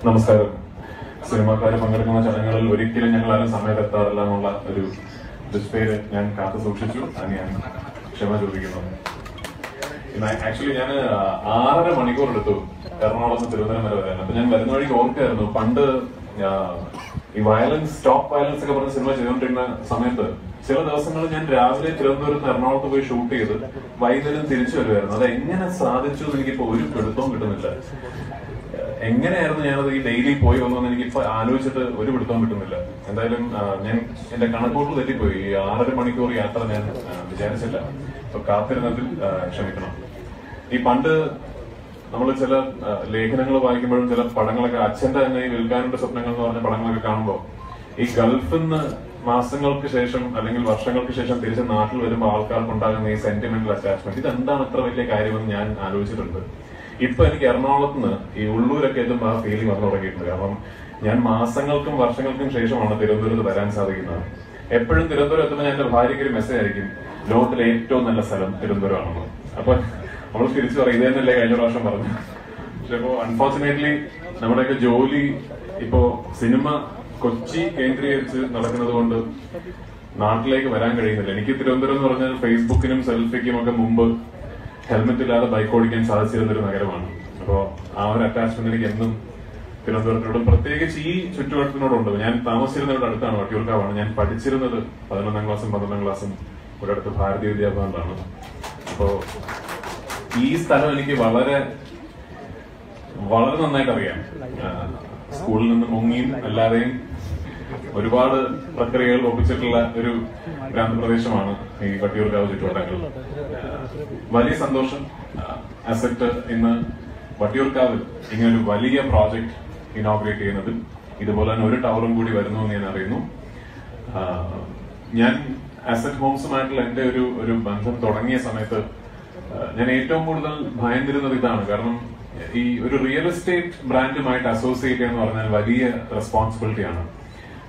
നമസ്കാരം. സിനിമാക്കാർ പങ്കെടുക്കുന്ന ചടങ്ങുകളിൽ ഒരിക്കലും ഞങ്ങൾ ആരും സമയത്തെത്താറില്ല എന്നുള്ള ഒരു ദുഷ്പേര് ഞാൻ കാത്തു സൂക്ഷിച്ചു. അത് ഞാൻ ക്ഷമ ചോദിക്കുന്നു. ആക്ച്വലി ഞാൻ 6.5 മണിക്കൂർ എടുത്തു എറണാകുളത്ത് തിരുവനന്തപുരം വരെ വരാൻ. അപ്പൊ ഞാൻ വരുന്ന വഴിക്ക് ഓർക്കായിരുന്നു, പണ്ട് ഈ വയലൻസ്, സ്റ്റോപ്പ് വയലൻസ് ഒക്കെ പറഞ്ഞ സിനിമ ചെയ്തുകൊണ്ടിരുന്ന സമയത്ത് ചില ദിവസങ്ങളിൽ ഞാൻ രാവിലെ തിരുവനന്തപുരത്ത് എറണാകുളത്ത് പോയി ഷൂട്ട് ചെയ്ത് വൈകുന്നേരം തിരിച്ചു വരുമായിരുന്നു. അത് എങ്ങനെ സാധിച്ചു എന്ന് എനിക്കിപ്പോ ഒരു പിടുത്തവും കിട്ടുന്നില്ല. എങ്ങനെയായിരുന്നു ഞാനത് ഈ ഡെയിലി പോയി വന്നതെന്ന് എനിക്കിപ്പോ ആലോചിച്ചിട്ട് ഒരു പിടുത്തവും കിട്ടുന്നില്ല. എന്തായാലും ഞാൻ എന്റെ കണക്കൂട്ട് തെറ്റിപ്പോയി. ഈ 6.5 മണിക്കൂർ യാത്ര ഞാൻ വിചാരിച്ചില്ല. അപ്പൊ കാത്തിരുന്നതിൽ ക്ഷമിക്കണം. ഈ പണ്ട് നമ്മൾ ചില ലേഖനങ്ങൾ വായിക്കുമ്പോഴും ചില പടങ്ങളൊക്കെ, അച്ഛന്റെ തന്നെ ഈ വിൽക്കാനുണ്ട് സ്വപ്നങ്ങൾ എന്ന് പറഞ്ഞ പടങ്ങളൊക്കെ കാണുമ്പോൾ ഈ ഗൾഫിൽ നിന്ന് മാസങ്ങൾക്ക് ശേഷം അല്ലെങ്കിൽ വർഷങ്ങൾക്ക് ശേഷം തിരിച്ച് നാട്ടിൽ വരുമ്പോൾ ആൾക്കാർക്ക് ഉണ്ടാകുന്ന ഈ സെന്റിമെന്റൽ അറ്റാച്ച്മെന്റ്, ഇതെന്താണ് ഇത്ര വലിയ കാര്യമെന്ന് ഞാൻ ആലോചിച്ചിട്ടുണ്ട്. ഇപ്പൊ എനിക്ക് എറണാകുളത്ത് നിന്ന് ഈ ഉള്ളൂരൊക്കെ എത്തുമ്പോൾ ആ ഫീലിംഗ് വന്നു തുടങ്ങിയിട്ടുണ്ട്. കാരണം ഞാൻ മാസങ്ങൾക്കും വർഷങ്ങൾക്കും ശേഷമാണ് തിരുവനന്തപുരത്ത് വരാൻ സാധിക്കുന്നത്. എപ്പോഴും തിരുവനന്തപുരം എത്തുമ്പോൾ ഞാൻ എന്റെ ഭാര്യയ്ക്ക് ഒരു മെസ്സേജ് ആയിരിക്കും, ലോകത്തിലെ ഏറ്റവും നല്ല സ്ഥലം തിരുവനന്തപുരമാണെന്ന്. അപ്പൊ നമ്മൾ തിരിച്ചു പറയും, ഇത് തന്നെയല്ലേ കഴിഞ്ഞ പ്രാവശ്യം പറഞ്ഞു. പക്ഷെ ഇപ്പോ അൺഫോർച്ചുനേറ്റ്ലി നമ്മുടെയൊക്കെ ജോലി ഇപ്പോ സിനിമ കൊച്ചി കേന്ദ്രീകരിച്ച് നടക്കുന്നത് കൊണ്ട് നാട്ടിലേക്ക് വരാൻ കഴിയുന്നില്ല. എനിക്ക് തിരുവനന്തപുരം എന്ന് പറഞ്ഞാൽ ഫേസ്ബുക്കിനും സെൽഫിക്കും ഒക്കെ മുമ്പ് ഹെൽമെറ്റ് ഇല്ലാതെ ബൈക്ക് ഓടിക്കാൻ സാധിച്ചിരുന്നൊരു നഗരമാണ്. അപ്പോ ആ ഒരു അറ്റാച്ച്മെന്റ് എനിക്ക് എന്നും തിരുവനന്തപുരത്തിനോടും പ്രത്യേകിച്ച് ഈ ചുറ്റുവട്ടത്തിനോടുണ്ട്. ഞാൻ താമസിച്ചിരുന്നവരുടെ അടുത്താണ്, വട്ടിയൂർക്കാവാണ്. ഞാൻ പഠിച്ചിരുന്നത് 11ാം ക്ലാസ്സും 12ാം ക്ലാസ്സും ഇവിടെ അടുത്ത് ഭാരതീയ വിദ്യാഭവനിലാണ്. അപ്പോ ഈ സ്ഥലം എനിക്ക് വളരെ വളരെ നന്നായിട്ട് അറിയാം. സ്കൂളിൽ നിന്ന് മുങ്ങിയും അല്ലാതെയും ഒരുപാട് പ്രക്രിയകൾ ഒപ്പിച്ചിട്ടുള്ള ഒരു ഗ്രാമപ്രദേശമാണ് ഈ വട്ടിയൂർക്കാവ് ചുറ്റുവട്ടങ്ങൾ. വലിയ സന്തോഷം അസറ്റ് ഇന്ന് വട്ടിയൂർക്കാവിൽ ഇങ്ങനൊരു വലിയ പ്രോജക്ട് ഇനോഗ്രേറ്റ് ചെയ്യുന്നത്. ഇതുപോലെ തന്നെ ഒരു ടവറും കൂടി വരുന്നു എന്ന് ഞാൻ അറിയുന്നു. ഞാൻ അസറ്റ് ഹോംസുമായിട്ടുള്ള എന്റെ ഒരു ബന്ധം തുടങ്ങിയ സമയത്ത് ഞാൻ ഏറ്റവും കൂടുതൽ ഭയന്നിരുന്നത് ഇതാണ്. കാരണം ഈ ഒരു റിയൽ എസ്റ്റേറ്റ് ബ്രാൻഡുമായിട്ട് അസോസിയേറ്റ് ചെയ്യുക എന്ന് പറഞ്ഞാൽ വലിയ റെസ്പോൺസിബിലിറ്റിയാണ്.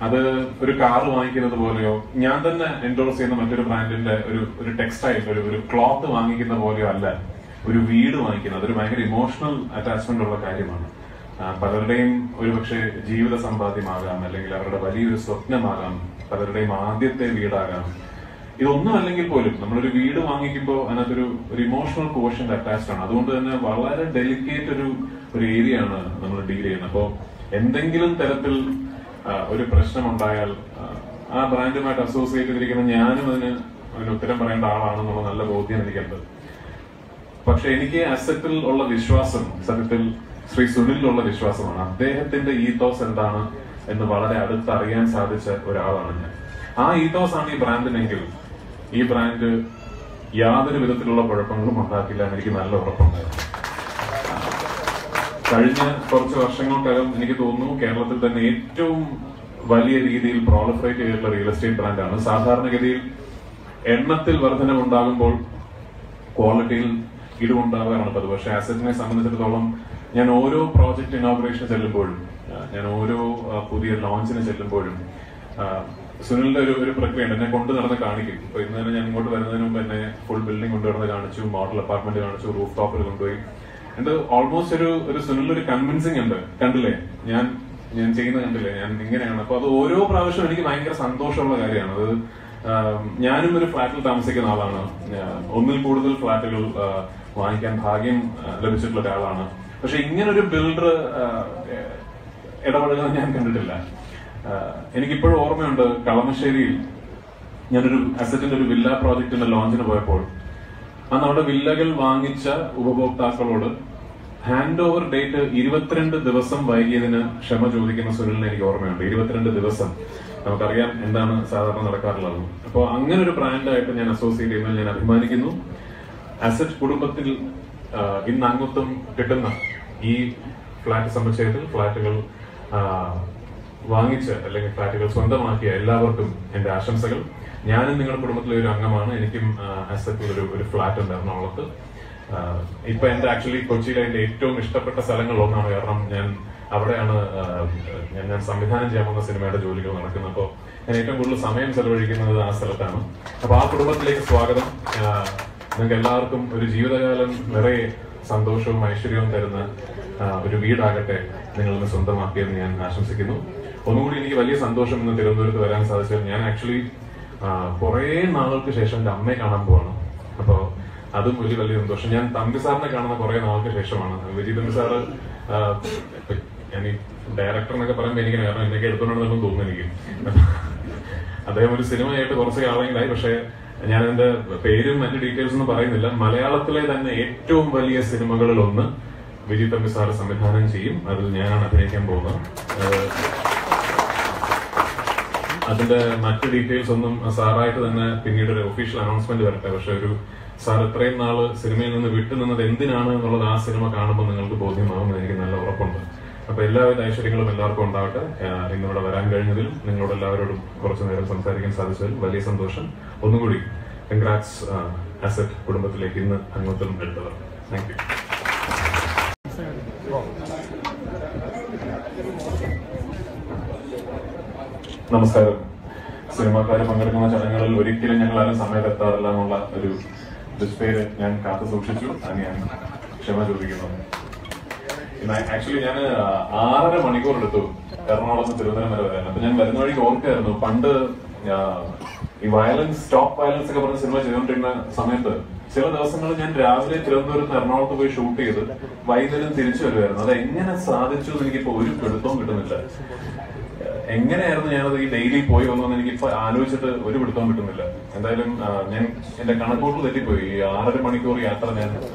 അത് ഒരു കാർ വാങ്ങിക്കുന്നത് പോലെയോ ഞാൻ തന്നെ എൻഡോഴ്സ് ചെയ്യുന്ന മറ്റൊരു ബ്രാൻഡിന്റെ ഒരു ടെക്സ്റ്റൈൽ, ഒരു ക്ലോത്ത് വാങ്ങിക്കുന്ന പോലെയോ അല്ല ഒരു വീട് വാങ്ങിക്കുന്നത്. അതൊരു ഭയങ്കര ഇമോഷണൽ അറ്റാച്ച്മെന്റ് ഉള്ള കാര്യമാണ്. പലരുടെയും ഒരുപക്ഷെ ജീവിത സമ്പാദ്യമാകാം, അല്ലെങ്കിൽ അവരുടെ വലിയൊരു സ്വപ്നമാകാം, പലരുടെയും ആദ്യത്തെ വീടാകാം. ഇതൊന്നും അല്ലെങ്കിൽ പോലും നമ്മളൊരു വീട് വാങ്ങിക്കുമ്പോൾ അതിനകത്തൊരു ഇമോഷണൽ കോഷ്യന്റ് അറ്റാച്ച്ഡ് ആണ്. അതുകൊണ്ട് തന്നെ വളരെ ഡെലിക്കേറ്റ് ഒരു ഏരിയ ആണ് നമ്മൾ ഡീൽ ചെയ്യുന്നത്. അപ്പോൾ എന്തെങ്കിലും തരത്തിൽ ഒരു പ്രശ്നമുണ്ടായാൽ ആ ബ്രാൻഡുമായിട്ട് അസോസിയേറ്റ് ചെയ്തിരിക്കുന്ന ഞാനും അതിന് ഉത്തരം പറയേണ്ട ആളാണെന്നുള്ള നല്ല ബോധ്യം എനിക്കുണ്ട്. പക്ഷെ എനിക്ക് അസറ്റിൽ ഉള്ള വിശ്വാസം സത്യത്തിൽ ശ്രീ സുനിലിലുള്ള വിശ്വാസമാണ്. അദ്ദേഹത്തിന്റെ ഈത്തോസ് എന്താണ് എന്ന് വളരെ അടുത്തറിയാൻ സാധിച്ച ഒരാളാണ് ഞാൻ. ആ ഈത്തോസ് ആണ് ഈ ബ്രാൻഡിനെങ്കിൽ ഈ ബ്രാൻഡ് യാതൊരു വിധത്തിലുള്ള കുഴപ്പങ്ങളും ഉണ്ടാക്കില്ല എന്ന് എനിക്ക് നല്ല ഉറപ്പുണ്ടായിരുന്നു. കഴിഞ്ഞ കുറച്ച് വർഷങ്ങൾക്കകം എനിക്ക് തോന്നുന്നു കേരളത്തിൽ തന്നെ ഏറ്റവും വലിയ രീതിയിൽ പ്രോളിഫറേറ്റ് ചെയ്തിട്ടുള്ള റിയൽ എസ്റ്റേറ്റ് ബ്രാൻഡാണ്. സാധാരണഗതിയിൽ എണ്ണത്തിൽ വർധനവുണ്ടാകുമ്പോൾ ക്വാളിറ്റിയിൽ ഇടിവുണ്ടാകാറാണ് പതിവ്. പക്ഷെ അസറ്റിനെ സംബന്ധിച്ചിടത്തോളം ഞാൻ ഓരോ പ്രോജക്ട് ഇനോഗ്രേഷൻ ചെല്ലുമ്പോഴും, ഞാൻ ഓരോ പുതിയ ലോഞ്ചിന് ചെല്ലുമ്പോഴും സുനിലിന്റെ ഒരു പ്രക്രിയയുണ്ട്. എന്നെ കൊണ്ടു നടന്ന് കാണിക്കും. ഇപ്പൊ ഇന്ന് തന്നെ ഞാൻ ഇങ്ങോട്ട് വരുന്നതിന് മുമ്പ് എന്നെ ഫുൾ ബിൽഡിംഗ് കൊണ്ടുവരുന്നത് കാണിച്ചു, മോഡൽ അപ്പാർട്ട്മെന്റ് കാണിച്ചു, റൂഫ് ടോപ്പിൽ കൊണ്ടുപോയി. എന്റെ ഓൾമോസ്റ്റ് ഒരു സുനിലൊരു കൺവിൻസിങ് ഉണ്ട്. കണ്ടില്ലേ ഞാൻ ചെയ്യുന്നത് കണ്ടില്ലേ, ഞാൻ ഇങ്ങനെയാണ്. അപ്പൊ അത് ഓരോ പ്രാവശ്യം എനിക്ക് ഭയങ്കര സന്തോഷമുള്ള കാര്യമാണ്. അത് ഞാനും ഒരു ഫ്ലാറ്റിൽ താമസിക്കുന്ന ആളാണ്. ഒന്നിൽ കൂടുതൽ ഫ്ലാറ്റുകൾ വാങ്ങിക്കാൻ ഭാഗ്യം ലഭിച്ചിട്ടുള്ള ഒരാളാണ്. പക്ഷെ ഇങ്ങനൊരു ബിൽഡർ ഇടപെടുന്നത് ഞാൻ കണ്ടിട്ടില്ല. എനിക്കിപ്പോഴും ഓർമ്മയുണ്ട്, കളമശ്ശേരിയിൽ ഞാനൊരു അസറ്റിന്റെ ഒരു വില്ല പ്രോജക്ടിന്റെ ലോഞ്ചിന് പോയപ്പോൾ അന്ന് അവിടെ വില്ലകൾ വാങ്ങിച്ച ഉപഭോക്താക്കളോട് ഹാൻഡ് ഓവർ ഡേറ്റ് 22 ദിവസം വൈകിയതിന് ക്ഷമ ചോദിക്കുന്ന സുനിലിനെ എനിക്ക് ഓർമ്മയുണ്ട്. 22 ദിവസം. നമുക്കറിയാം എന്താണ് സാധാരണ നടക്കാറുള്ളത്. അപ്പോൾ അങ്ങനെ ഒരു ബ്രാൻഡായിട്ട് ഞാൻ അസോസിയേറ്റ് ചെയ്യുന്നതിൽ ഞാൻ അഭിമാനിക്കുന്നു. അസറ്റ് കുടുംബത്തിൽ ഇന്ന് അംഗത്വം കിട്ടുന്ന ഈ ഫ്ലാറ്റ് സമുച്ചയത്തിൽ ഫ്ലാറ്റുകൾ വാങ്ങിച്ച് അല്ലെങ്കിൽ ഫ്ലാറ്റുകൾ സ്വന്തമാക്കിയ എല്ലാവർക്കും എന്റെ ആശംസകൾ. ഞാനും നിങ്ങളുടെ കുടുംബത്തിലെ ഒരു അംഗമാണ്. എനിക്കും അസറ്റിൽ ഒരു ഫ്ലാറ്റ് ഉണ്ട് എറണാകുളത്ത്. ഇപ്പൊ എന്റെ ആക്ച്വലി കൊച്ചിയിലെ എന്റെ ഏറ്റവും ഇഷ്ടപ്പെട്ട സ്ഥലങ്ങളിൽ ഒന്നാണ്. കാരണം ഞാൻ അവിടെയാണ് ഞാൻ സംവിധാനം ചെയ്യാൻ പോകുന്ന സിനിമയുടെ ജോലികൾ നടക്കുന്നത്. അപ്പോൾ ഞാൻ ഏറ്റവും കൂടുതൽ സമയം ചെലവഴിക്കുന്നത് ആ സ്ഥലത്താണ്. അപ്പൊ ആ കുടുംബത്തിലേക്ക് സ്വാഗതം. നിങ്ങൾക്ക് എല്ലാവർക്കും ഒരു ജീവിതകാലം നിറയെ സന്തോഷവും ഐശ്വര്യവും തരുന്ന ഒരു വീടാകട്ടെ നിങ്ങളിന്ന് സ്വന്തമാക്കിയെന്ന് ഞാൻ ആശംസിക്കുന്നു. ഒന്നുകൂടി എനിക്ക് വലിയ സന്തോഷം ഇന്ന് തിരുവനന്തപുരത്ത് വരാൻ സാധിച്ചത്. ഞാൻ ആക്ച്വലി കുറെ നാളുകൾക്ക് ശേഷം എന്റെ അമ്മയെ കാണാൻ പോവാണ്. അപ്പോ അതും വലിയ സന്തോഷം. ഞാൻ തമ്പി സാറിനെ കാണുന്ന കുറെ നാൾക്ക് ശേഷമാണ്. വിജയ് തമ്പി സാറ് ഞാൻ ഈ ഡയറക്ടർ എന്നൊക്കെ പറയുമ്പോൾ എനിക്ക് കാരണം എന്നൊക്കെ എടുത്തോണ്ടെന്നും തോന്നുന്നു എനിക്ക്. അദ്ദേഹം ഒരു സിനിമയായിട്ട് കുറച്ച് കാലങ്ങളായി. പക്ഷെ ഞാൻ എന്റെ പേരും മറ്റു ഡീറ്റെയിൽസ് ഒന്നും പറയുന്നില്ല. മലയാളത്തിലെ തന്നെ ഏറ്റവും വലിയ സിനിമകളിൽ ഒന്ന് വിജയ് തമ്പി സാറ് സംവിധാനം ചെയ്യും. അതിൽ ഞാനാണ് അഭിനയിക്കാൻ പോകുന്നത്. അതിന്റെ മറ്റു ഡീറ്റെയിൽസ് ഒന്നും സാറായിട്ട് തന്നെ പിന്നീട് ഒരു ഒഫീഷ്യൽ അനൗൺസ്മെന്റ് വരട്ടെ. പക്ഷെ ഒരു സാർ ഇത്രയും നാള് സിനിമയിൽ നിന്ന് വിട്ടുനിന്നത് എന്തിനാണ് എന്നുള്ളത് ആ സിനിമ കാണുമ്പോൾ നിങ്ങൾക്ക് ബോധ്യമാകുമെന്ന് എനിക്ക് നല്ല ഉറപ്പുണ്ട്. അപ്പൊ എല്ലാവിധ ഐശ്വര്യങ്ങളും എല്ലാവർക്കും ഉണ്ടാവട്ടെ. ഇന്നിവിടെ വരാൻ കഴിഞ്ഞതിൽ നിങ്ങളോട് എല്ലാവരോടും കുറച്ചു നേരം സംസാരിക്കാൻ സാധിച്ചതിൽ വലിയ സന്തോഷം. ഒന്നുകൂടി കൺഗ്രാറ്റ്സ് അസറ്റ് കുടുംബത്തിലേക്ക് ഇന്ന് അംഗത്വം എടുത്തവർ. Thank U. നമസ്കാരം. സിനിമാക്കാര് പങ്കെടുക്കുന്ന ചടങ്ങുകളിൽ ഒരിക്കലും ഞങ്ങൾ ആരും സമയത്തെത്താറില്ല എന്നുള്ള ഒരു ഡിസ്പ്ലേര് ഞാൻ കാത്തു സൂക്ഷിച്ചു. അത് ഞാൻ ക്ഷമ ചോദിക്കുന്നു. ആക്ച്വലി ഞാൻ 6.5 മണിക്കൂർ എടുത്തു എറണാകുളത്ത് തിരുവനന്തപുരം വരെ വരാൻ. അപ്പൊ ഞാൻ വരുന്ന വഴിക്ക് ഓർക്കായിരുന്നു, പണ്ട് ഈ വയലൻസ് സ്റ്റോപ്പ് വയലൻസ് ഒക്കെ പറഞ്ഞ സിനിമ ചെയ്തുകൊണ്ടിരുന്ന സമയത്ത് ചില ദിവസങ്ങളിൽ ഞാൻ രാവിലെ തിരുവനന്തപുരത്ത് എറണാകുളത്ത് പോയി ഷൂട്ട് ചെയ്ത് വൈകുന്നേരം തിരിച്ചു വരുമായിരുന്നു. അത് എങ്ങനെ സാധിച്ചു എന്ന് എനിക്കിപ്പോ ഒരു പിടുത്തവും കിട്ടുന്നില്ല. എങ്ങനെയായിരുന്നു ഞാനത് ഈ ഡെയിലി പോയി വന്നതെന്ന് എനിക്കിപ്പോ ആലോചിച്ചിട്ട് ഒരു പിടുത്തവും കിട്ടുന്നില്ല. എന്തായാലും ഞാൻ എന്റെ കണക്കൂട്ട് തെറ്റിപ്പോയി. ഈ 6.5 മണിക്കൂർ യാത്ര ഞാൻ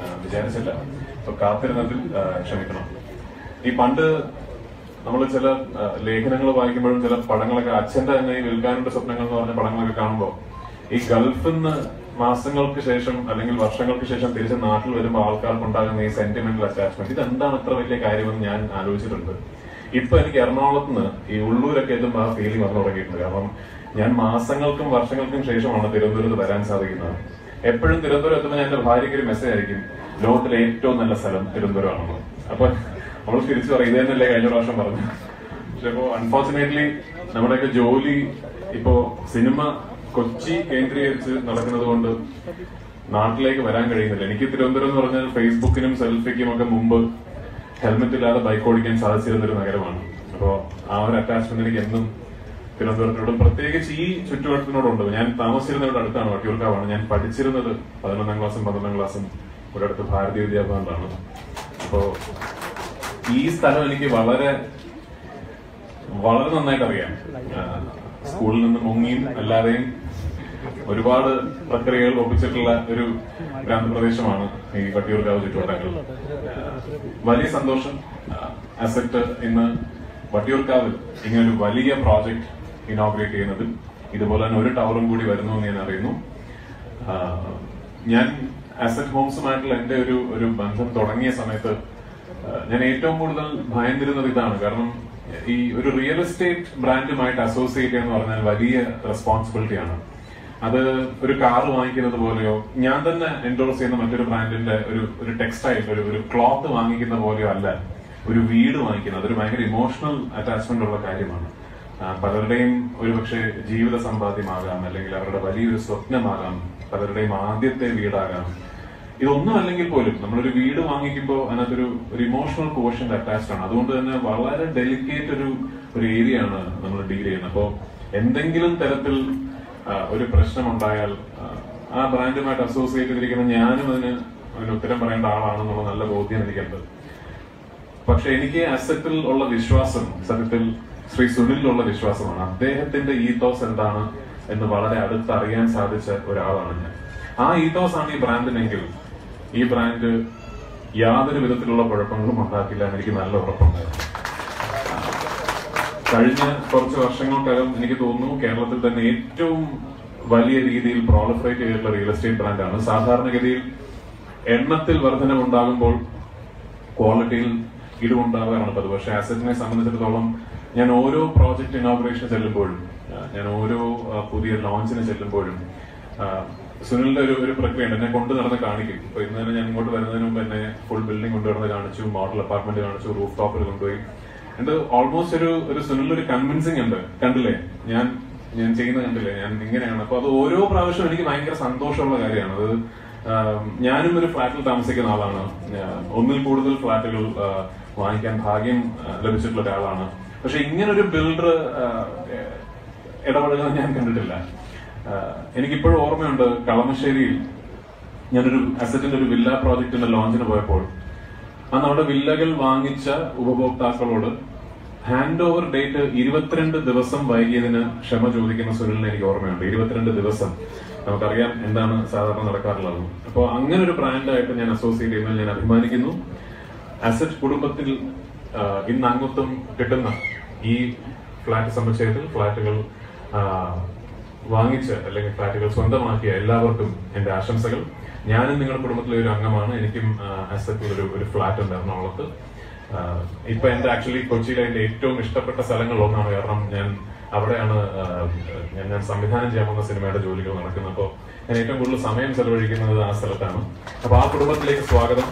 വിചാരിച്ചില്ല. അപ്പൊ കാത്തിരുന്നതിൽ ക്ഷമിക്കണം. ഈ പണ്ട് നമ്മൾ ചില ലേഖനങ്ങൾ വായിക്കുമ്പോഴും ചില പടങ്ങളൊക്കെ അച്ഛന്റെ തന്നെ ഈ വിൽക്കാനുണ്ട് സ്വപ്നങ്ങൾ എന്ന് പറഞ്ഞ പടങ്ങളൊക്കെ കാണുമ്പോൾ ഈ ഗൾഫിൽ നിന്ന് മാസങ്ങൾക്ക് ശേഷം അല്ലെങ്കിൽ വർഷങ്ങൾക്ക് ശേഷം തിരിച്ച് നാട്ടിൽ വരുമ്പോൾ ആൾക്കാർക്ക് ഉണ്ടാകുന്ന ഈ സെന്റിമെന്റൽ അറ്റാച്ച്മെന്റ്, ഇതെന്താണ് അത്ര വലിയ കാര്യമെന്ന് ഞാൻ ആലോചിച്ചിട്ടുണ്ട്. ഇപ്പൊ എനിക്ക് എറണാകുളത്ത് നിന്ന് ഈ ഉള്ളൂരൊക്കെ എത്തുമ്പോൾ ആ ഫീലിംഗ് വന്നു തുടങ്ങിയിട്ടുണ്ട്. കാരണം ഞാൻ മാസങ്ങൾക്കും വർഷങ്ങൾക്കും ശേഷമാണ് തിരുവനന്തപുരത്ത് വരാൻ സാധിക്കുന്നത്. എപ്പോഴും തിരുവനന്തപുരം എത്തുമ്പോൾ ഞാൻ എന്റെ ഭാര്യയ്ക്ക് ഒരു മെസ്സേജ് ആയിരിക്കും, ലോകത്തിലെ ഏറ്റവും നല്ല സ്ഥലം തിരുവനന്തപുരമാണെന്ന്. അപ്പൊ നമ്മൾ തിരിച്ചു പറയും, ഇത് തന്നെയല്ലേ കഴിഞ്ഞ പ്രാവശ്യം പറഞ്ഞു. പക്ഷെ ഇപ്പോ അൺഫോർച്ചുനേറ്റ്ലി നമ്മുടെയൊക്കെ ജോലി ഇപ്പോ സിനിമ കൊച്ചി കേന്ദ്രീകരിച്ച് നടക്കുന്നത് കൊണ്ട് നാട്ടിലേക്ക് വരാൻ കഴിയുന്നില്ല. എനിക്ക് തിരുവനന്തപുരം എന്ന് പറഞ്ഞാൽ ഫേസ്ബുക്കിനും സെൽഫിക്കും ഒക്കെ മുമ്പ് ഹെൽമെറ്റ് ഇല്ലാതെ ബൈക്ക് ഓടിക്കാൻ സാധിച്ചിരുന്നൊരു നഗരമാണ്. അപ്പോ ആ ഒരു അറ്റാച്ച്മെന്റ് എനിക്ക് എന്നും തിരുവനന്തപുരത്തിനോടും പ്രത്യേകിച്ച് ഈ ചുറ്റുവട്ടത്തിനോടുണ്ട്. ഞാൻ താമസിച്ചിരുന്നവരുടെ അടുത്താണ്, വട്ടിയൂർക്കാവാണ്. ഞാൻ പഠിച്ചിരുന്നത് 11ാം ക്ലാസ്സും 12ാം ക്ലാസ്സും ഇവിടെ അടുത്ത് ഭാരതീയ വിദ്യാഭവനിലാണ്. അപ്പോ ഈ സ്ഥലം എനിക്ക് വളരെ നന്നായിട്ട് അറിയാം. സ്കൂളിൽ നിന്ന് മുങ്ങിയും അല്ലാതെയും ഒരുപാട് പ്രക്രിയകൾ ഒപ്പിച്ചിട്ടുള്ള ഒരു ഗ്രാമപ്രദേശമാണ് ഈ വട്ടിയൂർക്കാവ് ചുറ്റുവട്ടങ്ങൾ. വലിയ സന്തോഷം അസറ്റ് ഇന്ന് വട്ടിയൂർക്കാവിൽ ഇങ്ങനൊരു വലിയ പ്രോജക്ട് ഇനോഗ്രേറ്റ് ചെയ്യുന്നതിൽ. ഇതുപോലെ തന്നെ ഒരു ടവറും കൂടി വരുന്നു എന്ന് ഞാൻ അറിയുന്നു. ഞാൻ അസറ്റ് ഹോംസുമായിട്ടുള്ള എന്റെ ഒരു ബന്ധം തുടങ്ങിയ സമയത്ത് ഞാൻ ഏറ്റവും കൂടുതൽ ഭയന്നിരുന്നത് ഇതാണ്. കാരണം ഈ ഒരു റിയൽ എസ്റ്റേറ്റ് ബ്രാൻഡുമായിട്ട് അസോസിയേറ്റ് എന്ന് പറഞ്ഞാൽ വലിയ റെസ്പോൺസിബിലിറ്റിയാണ്. അത് ഒരു കാർ വാങ്ങിക്കുന്നത് പോലെയോ ഞാൻ തന്നെ എൻഡോഴ്സ് ചെയ്യുന്ന മറ്റൊരു ബ്രാൻഡിന്റെ ഒരു ടെക്സ്റ്റൈൽ ഒരു ക്ലോത്ത് വാങ്ങിക്കുന്ന പോലെയോ അല്ല ഒരു വീട് വാങ്ങിക്കുന്നത്. അതൊരു ഭയങ്കര ഇമോഷണൽ അറ്റാച്ച്മെന്റ് ഉള്ള കാര്യമാണ്. പലരുടെയും ഒരുപക്ഷെ ജീവിത സമ്പാദ്യമാകാം, അല്ലെങ്കിൽ അവരുടെ വലിയൊരു സ്വപ്നമാകാം, പലരുടെയും ആദ്യത്തെ വീടാകാം. ഇതൊന്നും അല്ലെങ്കിൽ പോലും നമ്മളൊരു വീട് വാങ്ങിക്കുമ്പോൾ അതിനകത്തൊരു ഇമോഷണൽ കോഷ്യന്റ് അറ്റാച്ച്ഡ് ആണ്. അതുകൊണ്ട് തന്നെ വളരെ ഡെലിക്കേറ്റ് ഒരു ഏരിയ ആണ് നമ്മൾ ഡീൽ ചെയ്യുന്നത്. അപ്പോ എന്തെങ്കിലും തരത്തിൽ ഒരു പ്രശ്നമുണ്ടായാൽ ആ ബ്രാൻഡുമായിട്ട് അസോസിയേറ്റ് ചെയ്തിരിക്കുന്ന ഞാനും അതിന് ഉത്തരം പറയേണ്ട ആളാണെന്നുള്ള നല്ല ബോധ്യം എനിക്കുണ്ട്. പക്ഷെ എനിക്ക് അസറ്റിൽ ഉള്ള വിശ്വാസം സത്യത്തിൽ ശ്രീ സുനിലിലുള്ള വിശ്വാസമാണ്. അദ്ദേഹത്തിന്റെ ഈത്തോസ് എന്താണ് എന്ന് വളരെ അടുത്തറിയാൻ സാധിച്ച ഒരാളാണ് ഞാൻ. ആ ഈത്തോസ് ആണ് ഈ ബ്രാൻഡിനെങ്കിൽ ഈ ബ്രാൻഡ് യാതൊരു വിധത്തിലുള്ള കുഴപ്പങ്ങളും ഉണ്ടാക്കില്ല എന്ന് എനിക്ക് നല്ല ഉറപ്പുണ്ടായിരുന്നു. കഴിഞ്ഞ കുറച്ച് വർഷങ്ങൾക്കകം എനിക്ക് തോന്നുന്നു കേരളത്തിൽ തന്നെ ഏറ്റവും വലിയ രീതിയിൽ പ്രോളിഫറേറ്റ് ചെയ്തിട്ടുള്ള റിയൽ എസ്റ്റേറ്റ് ബ്രാൻഡാണ്. സാധാരണഗതിയിൽ എണ്ണത്തിൽ വർധനമുണ്ടാകുമ്പോൾ ക്വാളിറ്റിയിൽ ഇടിവുണ്ടാകാറാണ് പതിവ്. പക്ഷെ അസറ്റിനെ സംബന്ധിച്ചിടത്തോളം ഞാൻ ഓരോ പ്രോജക്ട് ഇനോഗ്രേഷന് ചെല്ലുമ്പോഴും ഞാൻ ഓരോ പുതിയ ലോഞ്ചിന് ചെല്ലുമ്പോഴും സുനിലിന്റെ ഒരു പ്രക്രിയയുണ്ട്. എന്നെ കൊണ്ടു നടന്ന് കാണിക്കും. ഇപ്പൊ ഇന്ന് തന്നെ ഞാൻ ഇങ്ങോട്ട് വരുന്നതിന് മുമ്പ് എന്നെ ഫുൾ ബിൽഡിംഗ് കൊണ്ടുവരുന്നത് കാണിച്ചു, മോഡൽ അപ്പാർട്ട്മെന്റ് കാണിച്ചു, റൂഫ് ടോപ്പിൽ കൊണ്ടുപോയി. എന്റെ ഓൾമോസ്റ്റ് ഒരു സുനിലൊരു കൺവിൻസിങ് ഉണ്ട്. കണ്ടില്ലേ ഞാൻ ചെയ്യുന്നത് കണ്ടില്ലേ, ഞാൻ ഇങ്ങനെയാണ്. അപ്പൊ അത് ഓരോ പ്രാവശ്യവും എനിക്ക് ഭയങ്കര സന്തോഷമുള്ള കാര്യമാണ്. അത് ഞാനും ഒരു ഫ്ലാറ്റിൽ താമസിക്കുന്ന ആളാണ്. ഒന്നിൽ കൂടുതൽ ഫ്ലാറ്റുകൾ വാങ്ങിക്കാൻ ഭാഗ്യം ലഭിച്ചിട്ടുള്ള ഒരാളാണ്. പക്ഷെ ഇങ്ങനൊരു ബിൽഡർ ഇടപെടുന്നത് ഞാൻ കണ്ടിട്ടില്ല. എനിക്കിപ്പോഴും ഓർമ്മയുണ്ട്, കളമശ്ശേരിയിൽ ഞാനൊരു അസറ്റിന്റെ ഒരു വില്ല പ്രോജക്റ്റിന്റെ ലോഞ്ചിന് പോയപ്പോൾ അന്ന് അവിടെ വില്ലകൾ വാങ്ങിച്ച ഉപഭോക്താക്കളോട് ഹാൻഡ് ഓവർ ഡേറ്റ് 22 ദിവസം വൈകിയതിന് ക്ഷമ ചോദിക്കുന്ന സുനിലിനെ എനിക്ക് ഓർമ്മയുണ്ട്. 22 ദിവസം. നമുക്കറിയാം എന്താണ് സാധാരണ നടക്കാറുള്ളത്. അപ്പോൾ അങ്ങനെ ഒരു ബ്രാൻഡായിട്ട് ഞാൻ അസോസിയേറ്റ് ചെയ്യുന്നതിൽ ഞാൻ അഭിമാനിക്കുന്നു. അസറ്റ് കുടുംബത്തിൽ ഇന്ന് അംഗത്വം കിട്ടുന്ന ഈ ഫ്ലാറ്റ് സമുച്ചയത്തിൽ ഫ്ലാറ്റുകൾ വാങ്ങിച്ച് അല്ലെങ്കിൽ ഫ്ലാറ്റുകൾ സ്വന്തമാക്കിയ എല്ലാവർക്കും എന്റെ ആശംസകൾ. ഞാനും നിങ്ങളുടെ കുടുംബത്തിലെ ഒരു അംഗമാണ്. എനിക്കും അസറ്റിൽ ഒരു ഫ്ലാറ്റ് ഉണ്ട് എറണാകുളത്ത്. ഇപ്പൊ എന്റെ ആക്ച്വലി കൊച്ചിയിലെ എന്റെ ഏറ്റവും ഇഷ്ടപ്പെട്ട സ്ഥലങ്ങളിലൊന്നാണ്. കാരണം ഞാൻ അവിടെയാണ് ഞാൻ സംവിധാനം ചെയ്യാൻ പോകുന്ന സിനിമയുടെ ജോലികൾ നടക്കുന്നത്. അപ്പോൾ ഞാൻ ഏറ്റവും കൂടുതൽ സമയം ചെലവഴിക്കുന്നത് ആ സ്ഥലത്താണ്. അപ്പൊ ആ കുടുംബത്തിലേക്ക് സ്വാഗതം.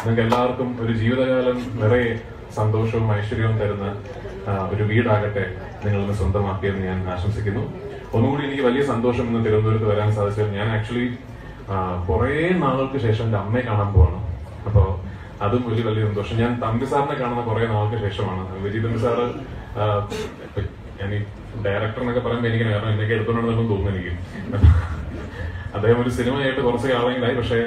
നിങ്ങൾക്ക് എല്ലാവർക്കും ഒരു ജീവിതകാലം നിറയെ സന്തോഷവും ഐശ്വര്യവും തരുന്ന ഒരു വീടാകട്ടെ നിങ്ങളിന്ന് സ്വന്തമാക്കിയെന്ന് ഞാൻ ആശംസിക്കുന്നു. ഒന്നുകൂടി എനിക്ക് വലിയ സന്തോഷം ഇന്ന് തിരുവനന്തപുരത്ത് വരാൻ സാധിച്ചത്. ഞാൻ ആക്ച്വലി കുറെ നാളുകൾക്ക് ശേഷം എന്റെ അമ്മയെ കാണാൻ പോവാണ്. അപ്പോ അതും വലിയ സന്തോഷം. ഞാൻ തമ്പി സാറിനെ കാണുന്ന കുറെ നാൾക്ക് ശേഷമാണ്. വിജയ് തമ്പി സാറ് ഞാൻ ഈ ഡയറക്ടർ എന്നൊക്കെ പറയുമ്പോൾ എനിക്ക് കാരണം എന്നൊക്കെ എടുത്തോണ്ടെന്ന് തോന്നുന്നു എനിക്ക്. അദ്ദേഹം ഒരു സിനിമയായിട്ട് കുറച്ച് കാലങ്ങളായി. പക്ഷെ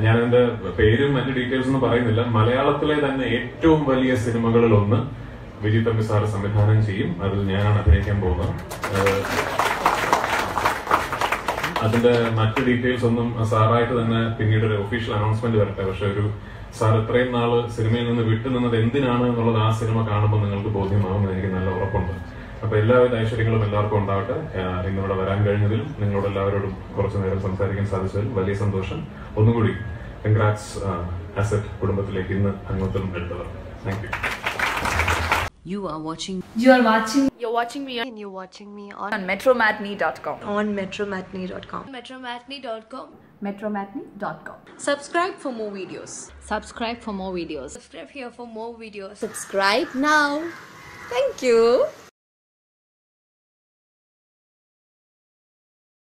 ഞാൻ എന്റെ പേരും മറ്റു ഡീറ്റെയിൽസ് ഒന്നും പറയുന്നില്ല. മലയാളത്തിലെ തന്നെ ഏറ്റവും വലിയ സിനിമകളിൽ ഒന്ന് വിജയ് തമ്പി സാറ് സംവിധാനം ചെയ്യും. അതിൽ ഞാനാണ് അഭിനയിക്കാൻ പോകുന്നത്. അതിന്റെ മറ്റു ഡീറ്റെയിൽസ് ഒന്നും സാറായിട്ട് തന്നെ പിന്നീട് ഒരു ഒഫീഷ്യൽ അനൗൺസ്മെന്റ് വരട്ടെ. പക്ഷെ ഒരു സാർ ഇത്രയും നാള് സിനിമയിൽ നിന്ന് വിട്ടുനിന്നത് എന്തിനാണ് എന്നുള്ളത് ആ സിനിമ കാണുമ്പോൾ നിങ്ങൾക്ക് ബോധ്യമാകുമെന്ന് എനിക്ക് നല്ല ഉറപ്പുണ്ട്. അപ്പൊ എല്ലാവിധ ഐശ്വര്യങ്ങളും എല്ലാവർക്കും ഉണ്ടാവട്ടെ. ഇന്നിവിടെ വരാൻ കഴിഞ്ഞതിലും നിങ്ങളോട് എല്ലാവരോടും കുറച്ചു നേരം സംസാരിക്കാൻ സാധിച്ചതിൽ വലിയ സന്തോഷം. ഒന്നുകൂടി കൺഗ്രാറ്റ്സ് അസറ്റ് കുടുംബത്തിലേക്ക് ഇന്ന് അംഗത്വം എടുത്തവർ. Thank you. You're watching me on metromatney.com. metromatney.com. Subscribe for more videos. Subscribe for more videos. Subscribe here for more videos. Subscribe now. Thank you.